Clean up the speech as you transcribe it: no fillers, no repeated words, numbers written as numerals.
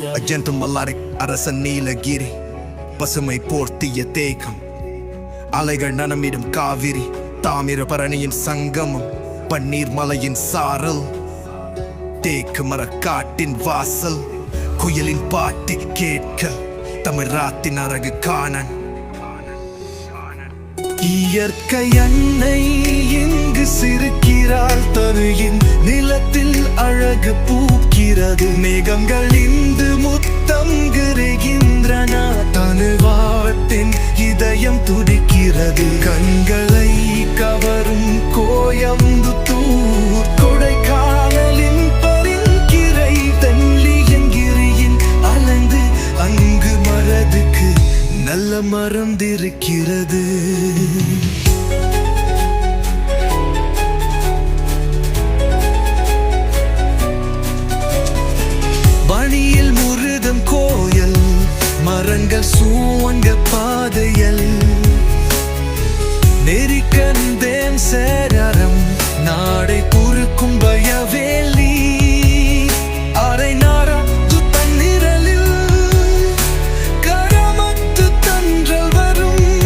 அஜந்தும் மல்லாரிக் அரசன் நீலகிரி பசுமை போர்த்திய தேகம் அலைகள் நனமிடும் காவிரி தாமிரபரணியின் சங்கமம் பன்னீர் மலையின் சாரல் தேக்கு மரக்காட்டின் வாசல் குயிலின் பாட்டி கேட்க தமிழாத்தின் அழகு காணன் இயற்கை அன்னை இங்கு சிரிக்கிறாள் தருகின் நிலத்தில் அழகு பூக்கிறது மேகங்கள் இந்து முத்தம் கிருகின்றன தனுவாட்டின் இதயம் துடிக்கிறது கண்களை கவரும் கோயம்புத்தூர் கொடைக்கானலின் பரிங்கிரை தென்லியங்கிரியின் அலைந்து அங்கு மரதுக்கு நல்ல மறந்திருக்கிறது பணியில் முருகன் கோயில் மரங்கள் சூழ்ந்த